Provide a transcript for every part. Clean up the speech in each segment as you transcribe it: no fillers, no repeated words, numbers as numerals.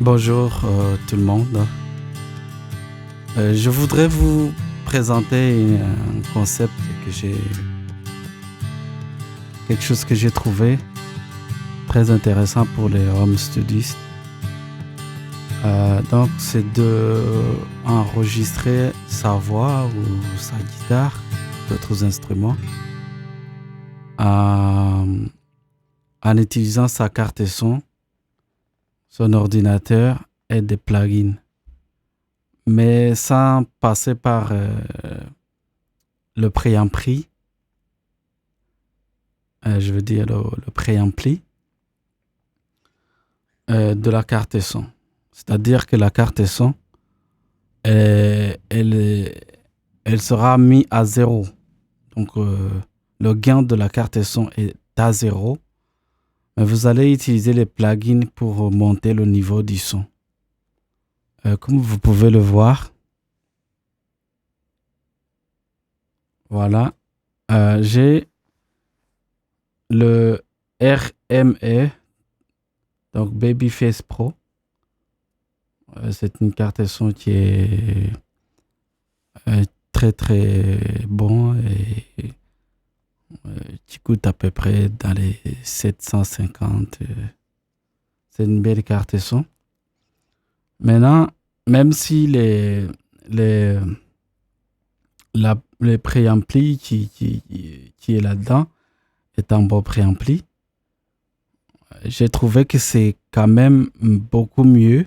Bonjour tout le monde. Je voudrais vous présenter un concept quelque chose que j'ai trouvé très intéressant pour les home studies. Donc c'est de enregistrer sa voix ou sa guitare, d'autres instruments, euh, en utilisant sa carte son ordinateur et des plugins, mais sans passer par le préampli, je veux dire le préampli de la carte son. C'est-à-dire que la carte son, elle sera mise à zéro. Donc, le gain de la carte son est à zéro, mais vous allez utiliser les plugins pour monter le niveau du son. Comme vous pouvez le voir, voilà, j'ai le RME, donc Babyface Pro. C'est une carte son qui est très très bon et qui coûte à peu près dans les 750. C'est une belle carte son. Maintenant, même si les préampli qui est là-dedans est un bon préampli, j'ai trouvé que c'est quand même beaucoup mieux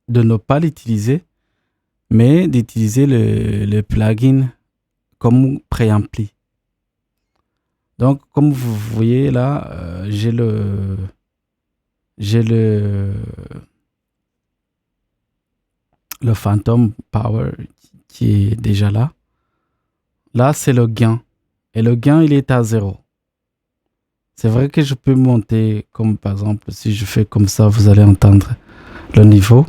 de ne pas l'utiliser, mais d'utiliser le plugin comme préampli. Donc, comme vous voyez là, j'ai le Phantom Power qui est déjà là. Là, c'est le gain. Et le gain, il est à zéro. C'est vrai que je peux monter, comme par exemple, si je fais comme ça, vous allez entendre le niveau.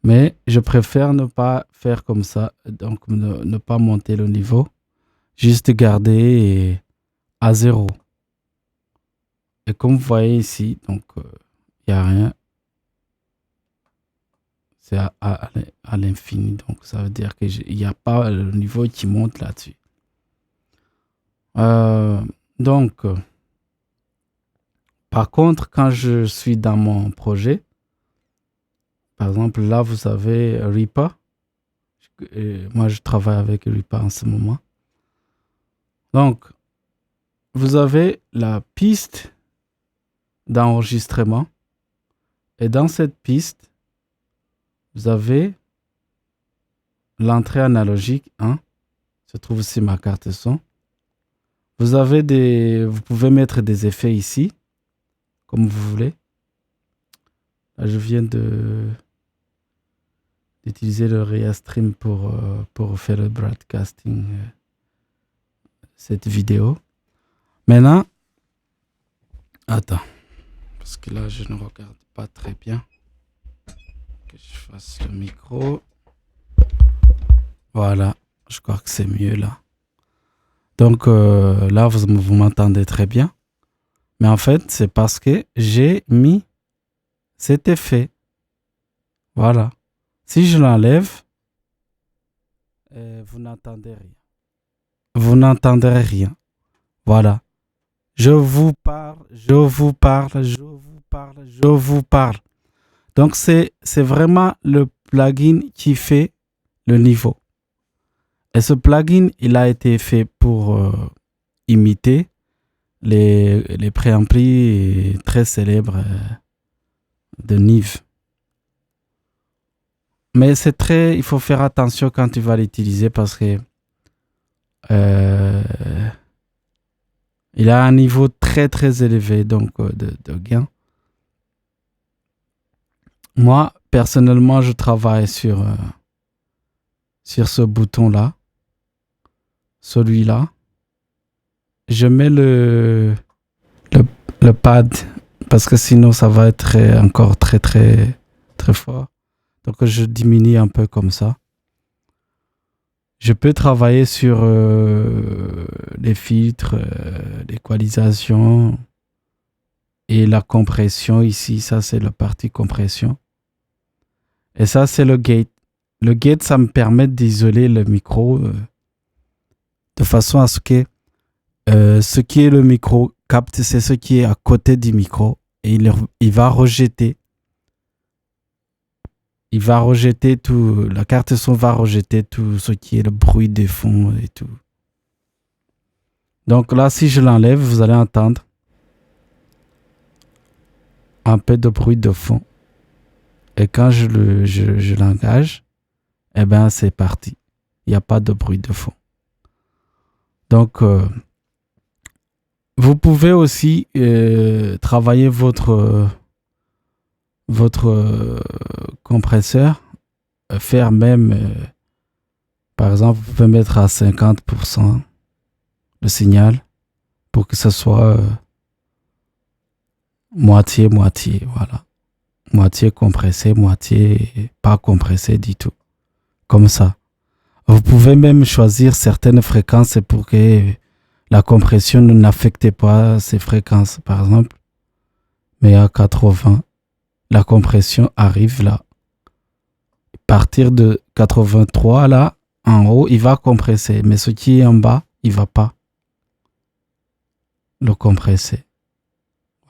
Mais je préfère ne pas faire comme ça, donc ne pas monter le niveau. Juste garder à zéro. Et comme vous voyez ici, donc il n'y a rien. C'est à l'infini. Donc ça veut dire qu'il n'y a pas le niveau qui monte là-dessus. Donc, par contre, quand je suis dans mon projet, par exemple, là, vous avez Reaper. Moi, je travaille avec Reaper en ce moment. Donc, vous avez la piste d'enregistrement. Et dans cette piste, vous avez l'entrée analogique 1. Se trouve ici ma carte son. Vous pouvez mettre des effets ici, comme vous voulez. Là, je viens d'utiliser le Restream pour faire le broadcasting cette vidéo. Maintenant, attends, parce que là, je ne regarde pas très bien. Que je fasse le micro. Voilà, je crois que c'est mieux là. Donc là, vous m'entendez très bien. Mais en fait, c'est parce que j'ai mis cet effet. Voilà. Si je l'enlève, vous n'entendez rien. Vous n'entendrez rien. Voilà. Je vous parle, je vous parle, je vous parle, je vous parle. Donc, c'est vraiment le plugin qui fait le niveau. Et ce plugin, il a été fait pour imiter les préamplis très célèbres de Neve. Mais il faut faire attention quand tu vas l'utiliser parce que il a un niveau très très élevé donc de gain. Moi, personnellement, je travaille sur ce bouton-là, celui-là. Je mets le pad parce que sinon ça va être encore très très très fort. Donc je diminue un peu comme ça. Je peux travailler sur les filtres, l'équalisation Et la compression ici, ça c'est la partie compression. Et ça c'est le gate. Le gate, ça me permet d'isoler le micro de façon à ce que ce qui est le micro capte, c'est ce qui est à côté du micro. Et il va rejeter. Il va rejeter tout. La carte son va rejeter tout ce qui est le bruit de fond et tout. Donc là, si je l'enlève, vous allez entendre un peu de bruit de fond. Et quand je l'engage, eh bien, c'est parti. Il n'y a pas de bruit de fond. Donc, vous pouvez aussi travailler votre compresseur, faire même, par exemple, vous pouvez mettre à 50% le signal pour que ce soit moitié-moitié, voilà. Moitié compressé, moitié pas compressé du tout. Comme ça. Vous pouvez même choisir certaines fréquences pour que la compression n'affecte pas ces fréquences. Par exemple, mais à 80, la compression arrive là. À partir de 83, là, en haut, il va compresser. Mais ce qui est en bas, il ne va pas le compresser.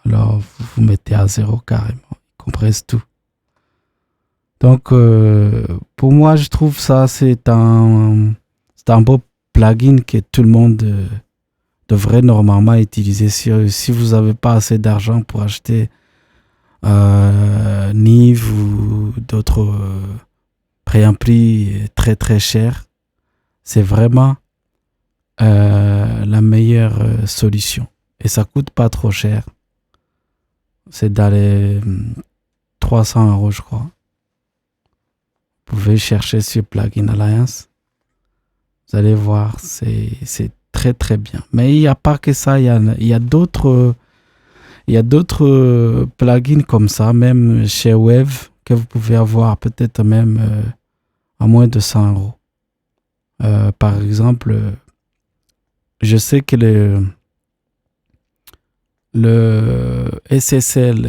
Alors, vous mettez à 0 carrément. Il compresse tout. Donc, pour moi, je trouve ça, c'est un beau plugin que tout le monde devrait normalement utiliser. Si vous n'avez pas assez d'argent pour acheter Neve ou d'autres préamplis très très chers, c'est vraiment la meilleure solution. Et ça coûte pas trop cher. C'est dans les 300 €, je crois. Vous pouvez chercher sur Plugin Alliance. Vous allez voir, c'est très très bien. Mais il n'y a pas que ça, il y a d'autres plugins comme ça, même chez Wave, que vous pouvez avoir peut-être même à moins de 100 €. Par exemple, je sais que le SSL,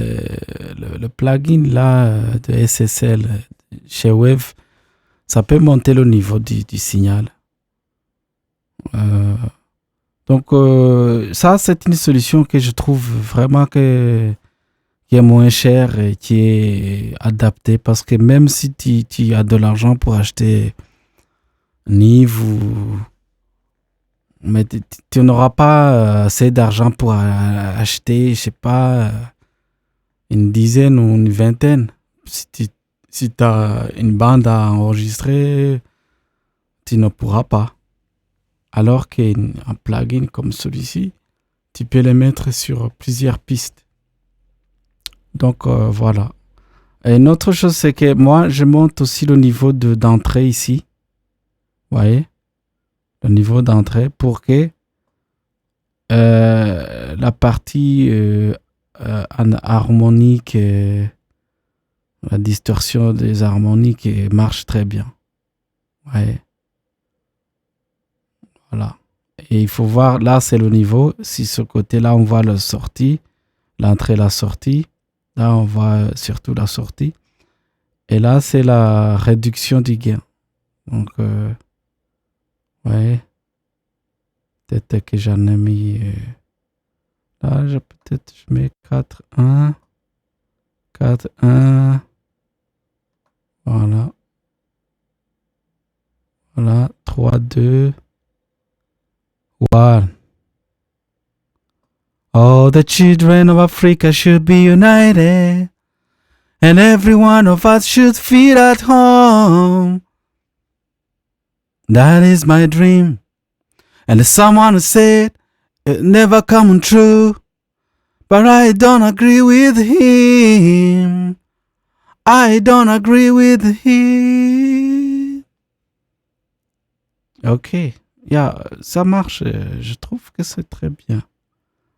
le plugin là de SSL chez Wave, ça peut monter le niveau du signal. Donc ça, c'est une solution que je trouve vraiment qui est moins chère et qui est adaptée, parce que même si tu as de l'argent pour acheter Neve mais tu n'auras pas assez d'argent pour acheter, je sais pas, une dizaine ou une vingtaine. Si tu as une bande à enregistrer, tu ne pourras pas. Alors qu'un plugin comme celui-ci, tu peux le mettre sur plusieurs pistes. Donc voilà. Et une autre chose, c'est que moi, je monte aussi le niveau d'entrée ici. Vous voyez? Le niveau d'entrée pour que la partie en harmonique, la distorsion des harmoniques marche très bien. Ouais. Voilà. Et il faut voir, là c'est le niveau. Si ce côté-là, on voit la sortie, l'entrée, la sortie. Là, on voit surtout la sortie. Et là, c'est la réduction du gain. Donc, ouais. Peut-être que j'en ai mis... là, peut-être je mets 4-1. 4-1. Voilà. Voilà. 3-2. 1. All the children of Africa should be united, and every one of us should feel at home. That is my dream. And there's someone who said it never come true, but I don't agree with him. I don't agree with him. Ok, ça marche. Je trouve que c'est très bien.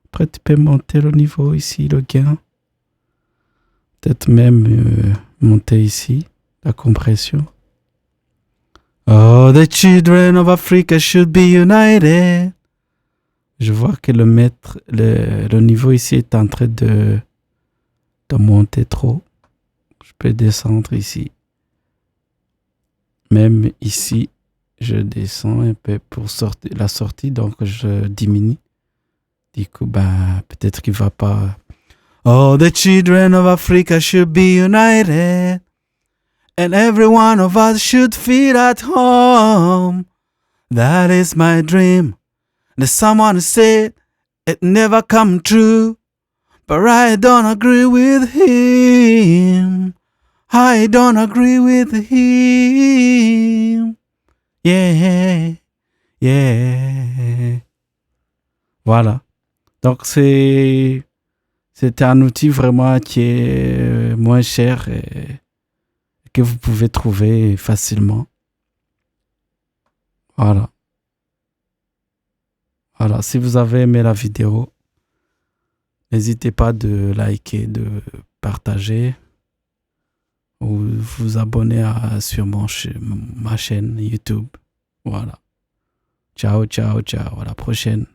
Après, tu peux monter le niveau ici, le gain. Peut-être même monter ici, la compression. Oh, the children of Africa should be united. Je vois que le niveau ici est en train de monter trop. Je peux descendre ici. Même ici, je descends un peu pour la sortie, donc je diminue. Du coup, peut-être qu'il va pas. All the children of Africa should be united, and every one of us should feel at home. That is my dream. And someone said it never come true, but I don't agree with him. I don't agree with him. Yeah, yeah. Voilà. Donc c'est un outil vraiment qui est moins cher et que vous pouvez trouver facilement. Voilà. Voilà. Si vous avez aimé la vidéo, n'hésitez pas de liker, de partager ou vous abonner sur ma chaîne YouTube. Voilà. Ciao, ciao, ciao. À la prochaine.